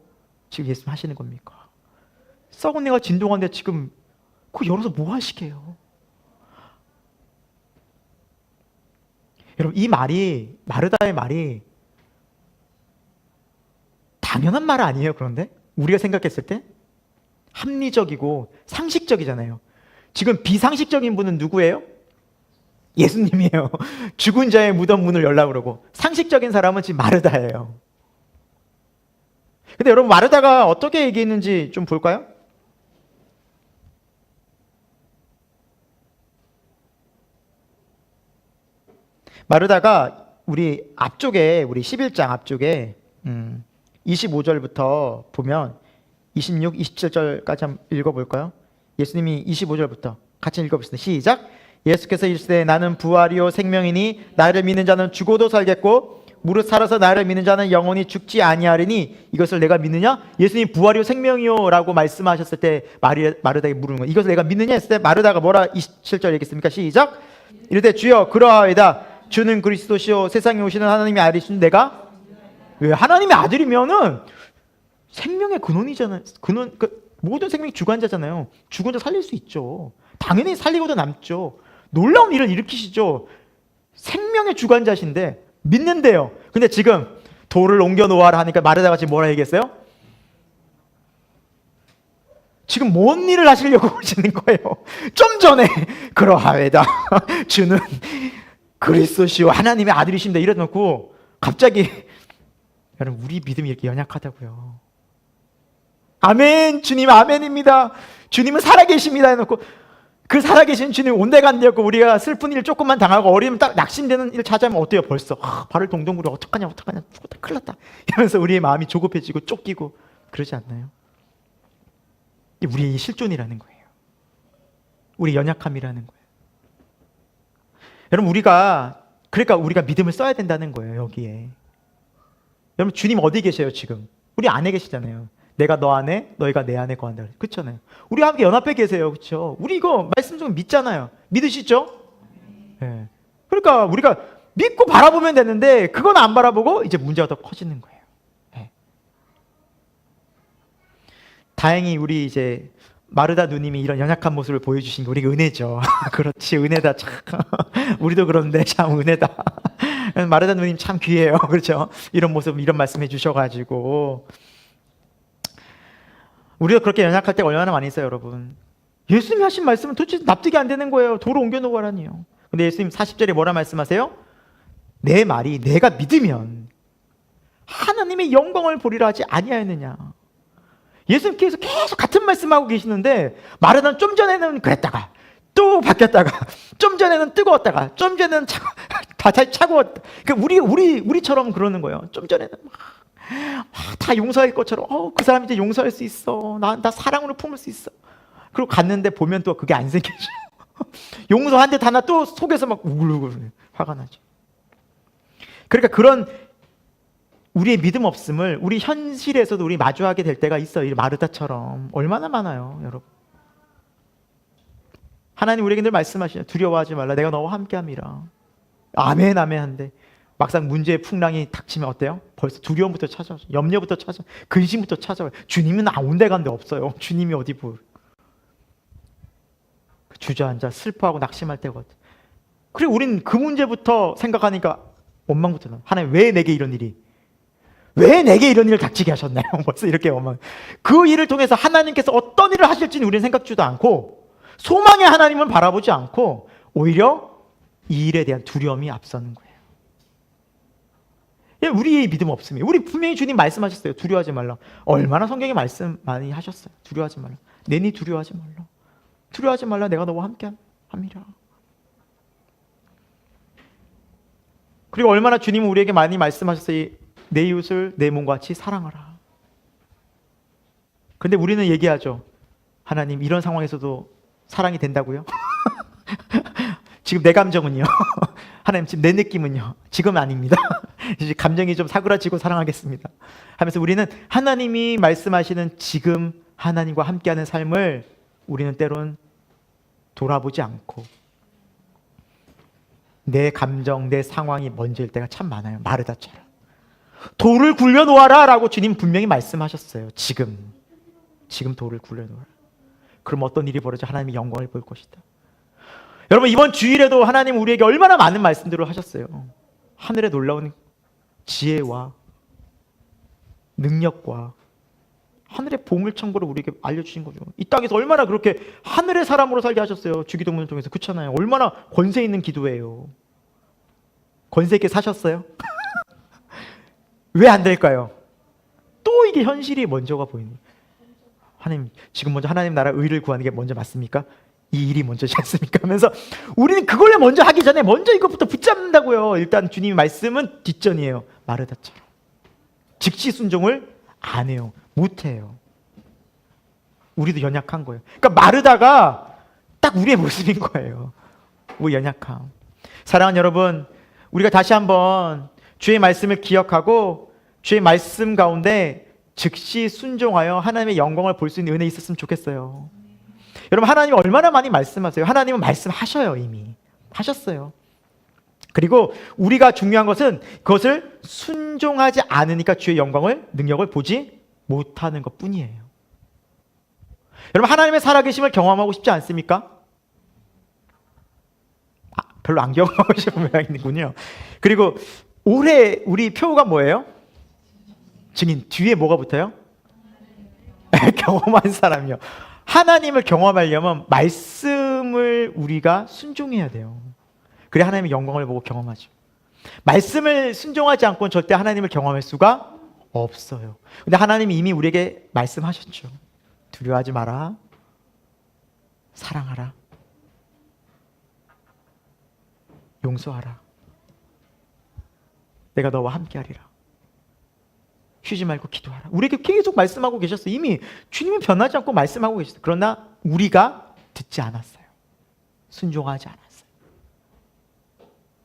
지금 예수님 하시는 겁니까? 썩은 내가 진동하는데 지금 그거 열어서 뭐 하시게요? 여러분 이 말이, 마르다의 말이 당연한 말 아니에요. 그런데 우리가 생각했을 때 합리적이고 상식적이잖아요. 지금 비상식적인 분은 누구예요? 예수님이에요. 죽은 자의 무덤 문을 열라고 그러고, 상식적인 사람은 지금 마르다예요. 근데 여러분 마르다가 어떻게 얘기했는지 좀 볼까요? 마르다가 우리 앞쪽에, 우리 11장 앞쪽에 25절부터 보면 26, 27절까지 한번 읽어볼까요? 예수님이 25절부터 같이 읽어보겠습니다. 시작. 예수께서 이르시되 나는 부활이요 생명이니 나를 믿는 자는 죽어도 살겠고 무릇 살아서 나를 믿는 자는 영원히 죽지 아니하리니 이것을 내가 믿느냐? 예수님 부활이요 생명이요 라고 말씀하셨을 때 마르다에게 물은 거예요. 이것을 내가 믿느냐 했을 때 마르다가 뭐라 27절 얘기했습니까? 시작. 이르되 주여 그러하이다. 주는 그리스도시요 세상에 오시는 하나님의 아들이신 내가 왜 하나님의 아들이면은 생명의 근원이잖아요. 근원, 모든 생명의 주관자잖아요. 죽은 자 살릴 수 있죠. 당연히 살리고도 남죠. 놀라운 일을 일으키시죠. 생명의 주관자신데 믿는데요. 근데 지금 돌을 옮겨 놓아라 하니까 마르다가 지금 뭐라 얘기했어요? 지금 뭔 일을 하시려고 오시는 거예요? 좀 전에 그러하이다. 주는 그리스도시요 하나님의 아들이십니다. 이래놓고 갑자기 여러분 우리 믿음이 이렇게 연약하다고요. 아멘 주님 아멘입니다. 주님은 살아계십니다 해놓고 그 살아계신 주님 온데간데였고 우리가 슬픈 일 조금만 당하고 어려움 딱 낙심되는 일 찾아오면 어때요? 벌써 발을 동동 구르고 어떡하냐 죽었다 큰일 났다 이러면서 우리의 마음이 조급해지고 쫓기고 그러지 않나요? 우리의 실존이라는 거예요. 우리 연약함이라는 거예요. 여러분 그러니까 우리가 믿음을 써야 된다는 거예요. 여기에 여러분 주님 어디 계세요 지금? 우리 안에 계시잖아요. 내가 너 안에 너희가 내 안에 거한다. 그렇잖아요. 우리 함께 연합해 계세요. 그렇죠? 우리 이거 말씀 좀 믿잖아요. 믿으시죠? 네. 그러니까 우리가 믿고 바라보면 되는데 그건 안 바라보고 이제 문제가 더 커지는 거예요. 네. 다행히 우리 이제 마르다 누님이 이런 연약한 모습을 보여주신 게 우리가 은혜죠. 그렇지 은혜다 참. 우리도 그런데 참 은혜다. 마르다 누님 참 귀해요. 그렇죠? 이런 모습 이런 말씀해 주셔가지고 우리가 그렇게 연약할 때가 얼마나 많이 있어요, 여러분. 예수님이 하신 말씀은 도대체 납득이 안 되는 거예요. 돌을 옮겨놓으라니요. 근데 예수님 40절에 뭐라 말씀하세요? 내 말이 내가 믿으면 하나님의 영광을 보리라 하지 아니하였느냐. 예수님께서 계속 같은 말씀하고 계시는데 마르다는 좀 전에는 그랬다가 또 바뀌었다가 좀 전에는 뜨거웠다가 좀 전에는 차가웠다. 그러니까 우리처럼 그러는 거예요. 좀 전에는 다 용서할 것처럼 그 사람 이제 용서할 수 있어. 나 사랑으로 품을 수 있어. 그리고 갔는데 보면 또 그게 안 생겨져. 용서한 듯 하나 또 속에서 막 우글우글 화가 나죠. 그러니까 그런 우리의 믿음 없음을 우리 현실에서도 우리 마주하게 될 때가 있어요. 이 마르다처럼. 얼마나 많아요, 여러분. 하나님 우리에게 늘 말씀하시죠. 두려워하지 말라. 내가 너와 함께함이라. 아멘 아멘 한데 막상 문제의 풍랑이 닥치면 어때요? 벌써 두려움부터 찾아와요. 염려부터 찾아와요. 근심부터 찾아와요. 주님은 온데간데 없어요. 주님이 어디 보여요. 주저앉아 슬퍼하고 낙심할 때거든. 그리고 우린 그 문제부터 생각하니까 원망부터 나. 하나님 왜 내게 이런 일이? 왜 내게 이런 일을 닥치게 하셨나요? 벌써 이렇게 원망. 그 일을 통해서 하나님께서 어떤 일을 하실지는 우리는 생각지도 않고 소망의 하나님은 바라보지 않고 오히려 이 일에 대한 두려움이 앞서는 거예요. 우리의 믿음 없음이. 우리 분명히 주님 말씀하셨어요. 두려워하지 말라. 얼마나 성경에 말씀 많이 하셨어요. 두려워하지 말라. 내니 두려워하지 말라. 두려워하지 말라. 내가 너와 함께 함이라. 그리고 얼마나 주님은 우리에게 많이 말씀하셨어요. 내 이웃을 내 몸과 같이 사랑하라. 그런데 우리는 얘기하죠. 하나님 이런 상황에서도 사랑이 된다고요? 지금 내 감정은요? 하나님 지금 내 느낌은요? 지금은 아닙니다. 이제 감정이 좀 사그라지고 사랑하겠습니다. 하면서 우리는 하나님이 말씀하시는 지금 하나님과 함께하는 삶을 우리는 때론 돌아보지 않고 내 감정, 내 상황이 먼저일 때가 참 많아요. 마르다처럼. 돌을 굴려놓아라 라고 주님 분명히 말씀하셨어요. 지금 돌을 굴려놓아라. 그럼 어떤 일이 벌어져? 하나님이 영광을 볼 것이다. 여러분 이번 주일에도 하나님 우리에게 얼마나 많은 말씀들을 하셨어요. 하늘에 놀라운 지혜와 능력과 하늘의 보물창고를 우리에게 알려주신 거죠. 이 땅에서 얼마나 그렇게 하늘의 사람으로 살게 하셨어요. 주기도문을 통해서. 그렇잖아요. 얼마나 권세 있는 기도예요. 권세 있게 사셨어요? 왜 안 될까요? 또 이게 현실이 먼저가 보이는 거예요. 하나님 지금 먼저 하나님 나라 의를 구하는 게 먼저 맞습니까? 이 일이 먼저지 않습니까? 하면서 우리는 그걸 먼저 하기 전에 먼저 이것부터 붙잡는다고요. 일단 주님의 말씀은 뒷전이에요. 마르다처럼 즉시 순종을 안 해요. 못 해요. 우리도 연약한 거예요. 그러니까 마르다가 딱 우리의 모습인 거예요. 우리 연약함. 사랑하는 여러분, 우리가 다시 한번 주의 말씀을 기억하고 주의 말씀 가운데 즉시 순종하여 하나님의 영광을 볼 수 있는 은혜 있었으면 좋겠어요. 여러분, 하나님 얼마나 많이 말씀하세요. 하나님은 말씀하셔요. 이미 하셨어요. 그리고 우리가 중요한 것은 그것을 순종하지 않으니까 주의 영광을, 능력을 보지 못하는 것 뿐이에요. 여러분, 하나님의 살아계심을 경험하고 싶지 않습니까? 별로 안 경험하고 싶은 모양이군요. 그리고 올해 우리 표가 뭐예요? 증인. 뒤에 뭐가 붙어요? 경험한 사람이요. 하나님을 경험하려면 말씀을 우리가 순종해야 돼요. 그래 하나님의 영광을 보고 경험하죠. 말씀을 순종하지 않고는 절대 하나님을 경험할 수가 없어요. 근데 하나님이 이미 우리에게 말씀하셨죠. 두려워하지 마라. 사랑하라. 용서하라. 내가 너와 함께하리라. 쉬지 말고 기도하라. 우리에게 계속 말씀하고 계셨어요. 이미 주님이 변하지 않고 말씀하고 계셨어요. 그러나 우리가 듣지 않았어요. 순종하지 않았어요.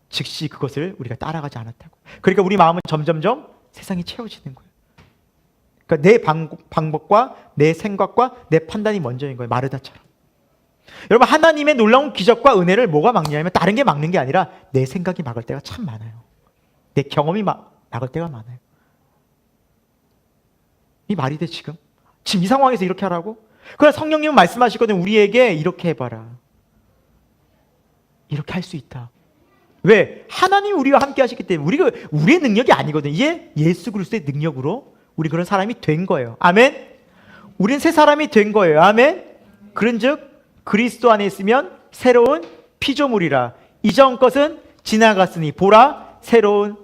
즉시 그것을 우리가 따라가지 않았다고. 그러니까 우리 마음은 점점점 세상이 채워지는 거예요. 그러니까 내 방법과 내 생각과 내 판단이 먼저인 거예요. 마르다처럼. 여러분, 하나님의 놀라운 기적과 은혜를 뭐가 막냐면 다른 게 막는 게 아니라 내 생각이 막을 때가 참 많아요. 내 경험이 막을 때가 많아요. 이 말이 돼 지금? 지금 이 상황에서 이렇게 하라고? 그래, 성령님은 말씀하시거든. 우리에게 이렇게 해봐라. 이렇게 할 수 있다. 왜? 하나님이 우리와 함께 하시기 때문에. 우리의 능력이 아니거든. 이게 예수 그리스도의 능력으로 우리 그런 사람이 된 거예요. 아멘? 우린 새 사람이 된 거예요. 아멘? 그런즉 그리스도 안에 있으면 새로운 피조물이라. 이전 것은 지나갔으니 보라 새로운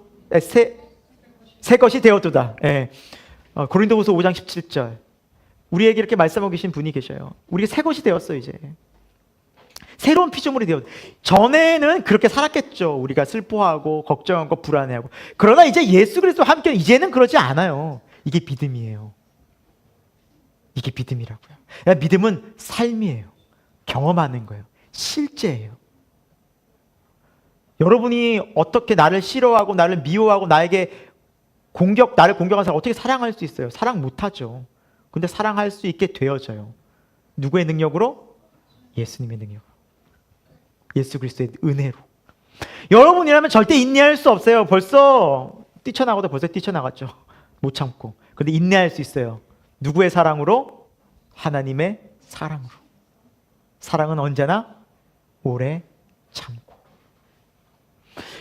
새 것이 되었도다. 예. 고린도후서 5장 17절. 우리에게 이렇게 말씀하고 계신 분이 계셔요. 우리가 새 것이 되었어 이제. 새로운 피조물이 되었. 전에는 그렇게 살았겠죠. 우리가 슬퍼하고 걱정하고 불안해하고. 그러나 이제 예수 그리스도와 함께 이제는 그러지 않아요. 이게 믿음이에요. 이게 믿음이라고요. 믿음은 삶이에요. 경험하는 거예요. 실제예요. 여러분이 어떻게 나를 싫어하고 나를 미워하고 나를 공격한 사람 어떻게 사랑할 수 있어요? 사랑 못하죠. 근데 사랑할 수 있게 되어져요. 누구의 능력으로? 예수님의 능력으로. 예수 그리스도의 은혜로. 여러분이라면 절대 인내할 수 없어요. 벌써 뛰쳐나갔죠. 못 참고. 근데 인내할 수 있어요. 누구의 사랑으로? 하나님의 사랑으로. 사랑은 언제나 오래 참고.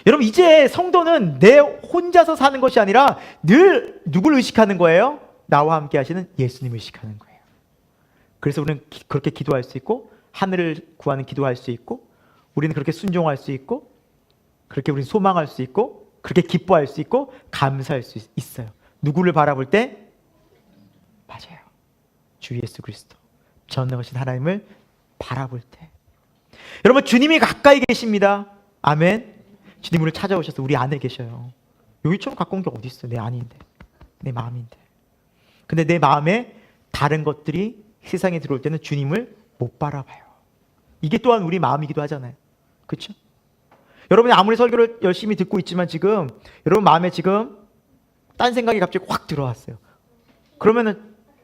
여러분, 이제 성도는 내 혼자서 사는 것이 아니라 늘 누굴 의식하는 거예요? 나와 함께 하시는 예수님을 의식하는 거예요. 그래서 우리는 그렇게 기도할 수 있고, 하늘을 구하는 기도할 수 있고, 우리는 그렇게 순종할 수 있고, 그렇게 우리는 소망할 수 있고, 그렇게 기뻐할 수 있고, 감사할 수 있어요. 누구를 바라볼 때? 맞아요. 주 예수 그리스도. 전능하신 하나님을 바라볼 때. 여러분, 주님이 가까이 계십니다. 아멘. 주님 우리를 찾아오셔서 우리 안에 계셔요. 여기처럼 가까운 게 어디 있어요? 내 안인데, 내 마음인데. 근데 내 마음에 다른 것들이 세상에 들어올 때는 주님을 못 바라봐요. 이게 또한 우리 마음이기도 하잖아요. 그렇죠? 여러분이 아무리 설교를 열심히 듣고 있지만 지금 여러분 마음에 지금 딴 생각이 갑자기 확 들어왔어요. 그러면은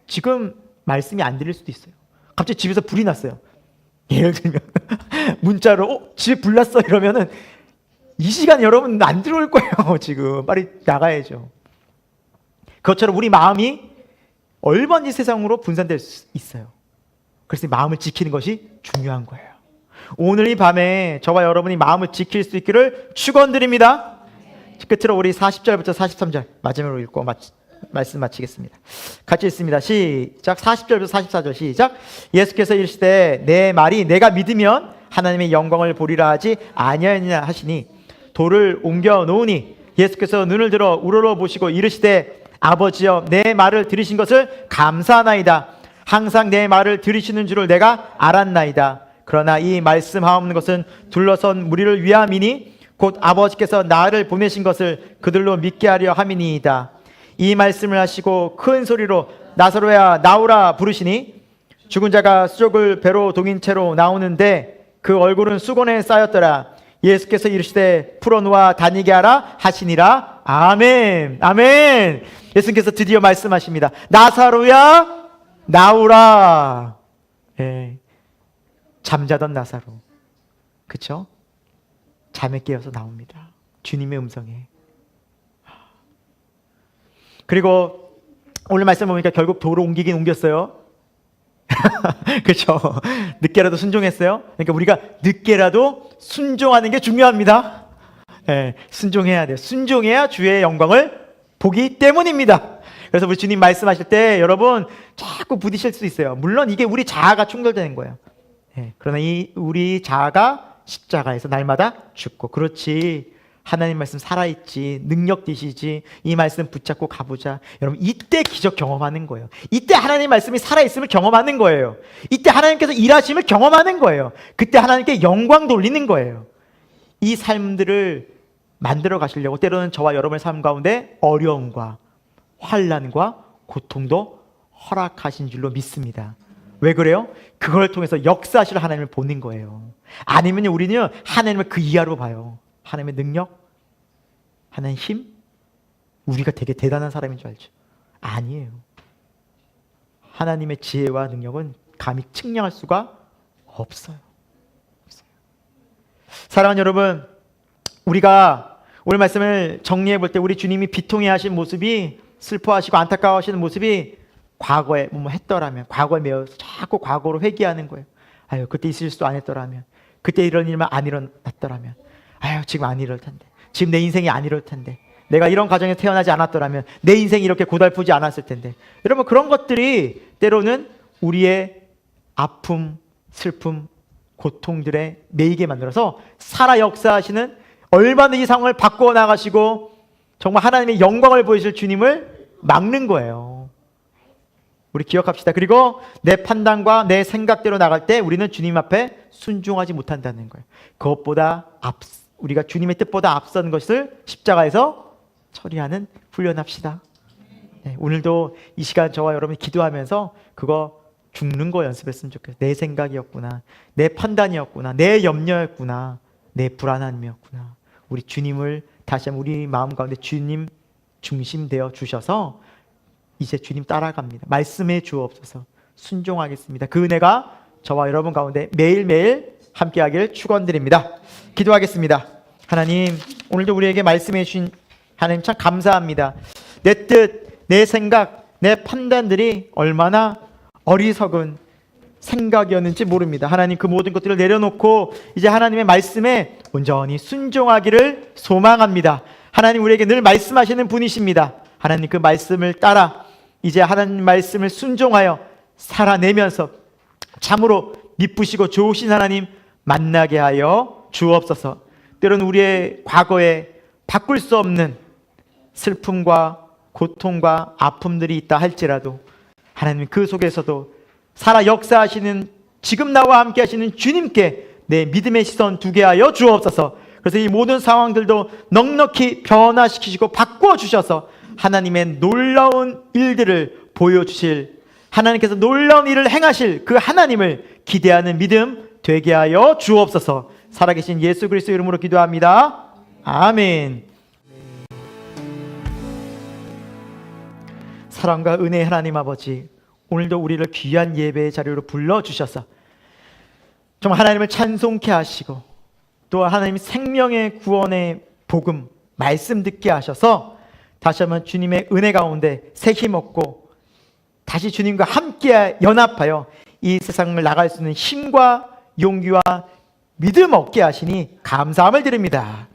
지금 말씀이 안 들릴 수도 있어요. 갑자기 집에서 불이 났어요. 예를 들면 문자로 집에 불 났어 이러면은 이 시간 여러분 안 들어올 거예요. 지금 빨리 나가야죠. 그것처럼 우리 마음이 얼마든지 세상으로 분산될 수 있어요. 그래서 마음을 지키는 것이 중요한 거예요. 오늘 이 밤에 저와 여러분이 마음을 지킬 수 있기를 축원드립니다. 끝으로 우리 40절부터 43절 마지막으로 읽고 말씀 마치겠습니다. 같이 읽습니다. 시작. 40절부터 44절 시작. 예수께서 이르시되 내 말이 내가 믿으면 하나님의 영광을 보리라 하지 아니하느냐 하시니 돌을 옮겨 놓으니 예수께서 눈을 들어 우러러 보시고 이르시되 아버지여 내 말을 들으신 것을 감사하나이다. 항상 내 말을 들으시는 줄을 내가 알았나이다. 그러나 이 말씀하옵는 것은 둘러선 무리를 위함이니 곧 아버지께서 나를 보내신 것을 그들로 믿게 하려 함이니이다. 이 말씀을 하시고 큰 소리로 나사로야 나오라 부르시니 죽은 자가 수족을 배로 동인 채로 나오는데 그 얼굴은 수건에 쌓였더라. 예수께서 이르시되 풀어놓아 다니게 하라 하시니라. 아멘. 아멘. 예수님께서 드디어 말씀하십니다. 나사로야 나오라. 예. 잠자던 나사로, 그쵸? 잠에 깨어서 나옵니다. 주님의 음성에. 그리고 오늘 말씀 보니까 결국 도로 옮기긴 옮겼어요. 그렇죠? 늦게라도 순종했어요. 그러니까 우리가 늦게라도 순종하는 게 중요합니다. 네, 순종해야 돼요. 순종해야 주의 영광을 보기 때문입니다. 그래서 우리 주님 말씀하실 때 여러분 자꾸 부딪힐 수 있어요. 물론 이게 우리 자아가 충돌되는 거예요. 네, 그러나 우리 자아가 십자가에서 날마다 죽고, 그렇지, 하나님 말씀 살아있지, 능력 되시지, 이 말씀 붙잡고 가보자. 여러분 이때 기적 경험하는 거예요. 이때 하나님 말씀이 살아있음을 경험하는 거예요. 이때 하나님께서 일하심을 경험하는 거예요. 그때 하나님께 영광 돌리는 거예요. 이 삶들을 만들어 가시려고 때로는 저와 여러분의 삶 가운데 어려움과 환난과 고통도 허락하신 줄로 믿습니다. 왜 그래요? 그걸 통해서 역사하실 하나님을 보는 거예요. 아니면 우리는 하나님을 그 이하로 봐요. 하나님의 능력, 하나님의 힘, 우리가 되게 대단한 사람인 줄 알죠. 아니에요. 하나님의 지혜와 능력은 감히 측량할 수가 없어요. 사랑하는 여러분, 우리가 오늘 말씀을 정리해 볼 때 우리 주님이 비통해 하신 모습이, 슬퍼하시고 안타까워하시는 모습이 과거에 뭐 했더라면, 과거에 매여서 자꾸 과거로 회귀하는 거예요. 아유, 그때 이 실수 안 했더라면, 그때 이런 일만 안 일어났더라면, 아유, 지금 안 이럴 텐데, 지금 내 인생이 안 이럴 텐데, 내가 이런 가정에 태어나지 않았더라면 내 인생이 이렇게 고달프지 않았을 텐데. 여러분, 그런 것들이 때로는 우리의 아픔, 슬픔, 고통들에 매이게 만들어서 살아 역사하시는, 얼마나 이 상황을 바꾸어 나가시고 정말 하나님의 영광을 보이실 주님을 막는 거예요. 우리 기억합시다. 그리고 내 판단과 내 생각대로 나갈 때 우리는 주님 앞에 순종하지 못한다는 거예요. 그것보다 우리가 주님의 뜻보다 앞선 것을 십자가에서 처리하는 훈련합시다. 네, 오늘도 이 시간 저와 여러분이 기도하면서 그거 죽는 거 연습했으면 좋겠어요. 내 생각이었구나, 내 판단이었구나, 내 염려였구나, 내 불안함이었구나. 우리 주님을 다시 한번 우리 마음 가운데 주님 중심 되어 주셔서 이제 주님 따라갑니다. 말씀해 주옵소서. 순종하겠습니다. 그 은혜가 저와 여러분 가운데 매일매일 함께하길 축원드립니다. 기도하겠습니다. 하나님, 오늘도 우리에게 말씀해 주신 하나님 참 감사합니다. 내 뜻, 내 생각, 내 판단들이 얼마나 어리석은 생각이었는지 모릅니다. 하나님, 그 모든 것들을 내려놓고 이제 하나님의 말씀에 온전히 순종하기를 소망합니다. 하나님, 우리에게 늘 말씀하시는 분이십니다. 하나님, 그 말씀을 따라 이제 하나님 말씀을 순종하여 살아내면서 참으로 미쁘시고 좋으신 하나님 만나게 하여 주옵소서. 때로는 우리의 과거에 바꿀 수 없는 슬픔과 고통과 아픔들이 있다 할지라도 하나님 그 속에서도 살아 역사하시는, 지금 나와 함께 하시는 주님께 내 믿음의 시선 두게 하여 주옵소서. 그래서 이 모든 상황들도 넉넉히 변화시키시고 바꾸어 주셔서 하나님의 놀라운 일들을 보여주실, 하나님께서 놀라운 일을 행하실 그 하나님을 기대하는 믿음 되게 하여 주옵소서. 살아계신 예수 그리스도 이름으로 기도합니다. 아멘. 사랑과 은혜의 하나님 아버지, 오늘도 우리를 귀한 예배의 자리로 불러주셔서 정말 하나님을 찬송케 하시고 또 하나님 생명의 구원의 복음 말씀 듣게 하셔서 다시 한번 주님의 은혜 가운데 새 힘 얻고 다시 주님과 함께 연합하여 이 세상을 나갈 수 있는 힘과 용기와 믿음 얻게 하시니 감사함을 드립니다.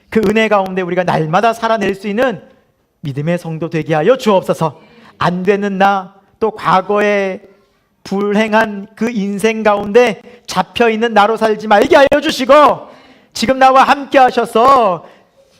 그 은혜 가운데 우리가 날마다 살아낼 수 있는 믿음의 성도 되게 하여 주옵소서. 안 되는 나, 또 과거에 불행한 그 인생 가운데 잡혀있는 나로 살지 말게 하여 주시고 지금 나와 함께 하셔서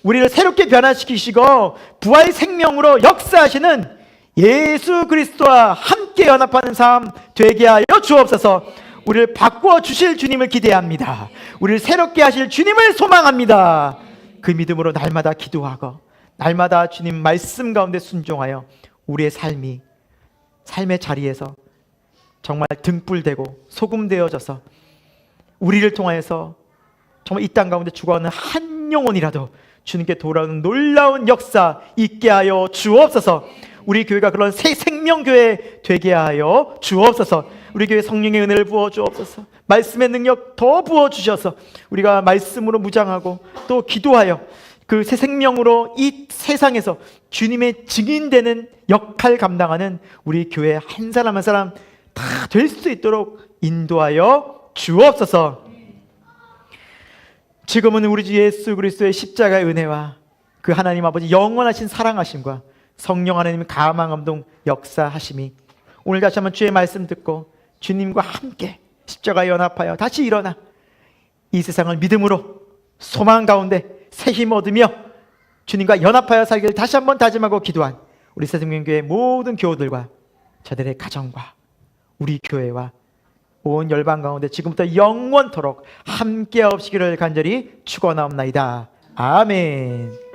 우리를 새롭게 변화시키시고 부활 생명으로 역사하시는 예수 그리스도와 함께 연합하는 삶 되게 하여 주옵소서. 우리를 바꾸어 주실 주님을 기대합니다. 우리를 새롭게 하실 주님을 소망합니다. 그 믿음으로 날마다 기도하고 날마다 주님 말씀 가운데 순종하여 우리의 삶의 자리에서 정말 등불되고 소금되어져서 우리를 통하여서 정말 이 땅 가운데 죽어가는 한 영혼이라도 주님께 돌아오는 놀라운 역사 있게 하여 주옵소서. 우리 교회가 그런 새 생명교회 되게 하여 주옵소서. 우리 교회 성령의 은혜를 부어 주옵소서. 말씀의 능력 더 부어 주셔서 우리가 말씀으로 무장하고 또 기도하여 그 새 생명으로 이 세상에서 주님의 증인되는 역할 감당하는 우리 교회 한 사람 한 사람 다 될 수 있도록 인도하여 주옵소서. 지금은 우리 주 예수 그리스도의 십자가의 은혜와 그 하나님 아버지 영원하신 사랑하심과 성령 하나님의 감화 감동 역사하심이 오늘 다시 한번 주의 말씀 듣고 주님과 함께 십자가에 연합하여 다시 일어나 이 세상을 믿음으로 소망 가운데 새 힘 얻으며 주님과 연합하여 살기를 다시 한번 다짐하고 기도한 우리 새생명교회 모든 교우들과 저들의 가정과 우리 교회와 온 열방 가운데 지금부터 영원토록 함께 하시기를 간절히 축원하옵나이다. 아멘.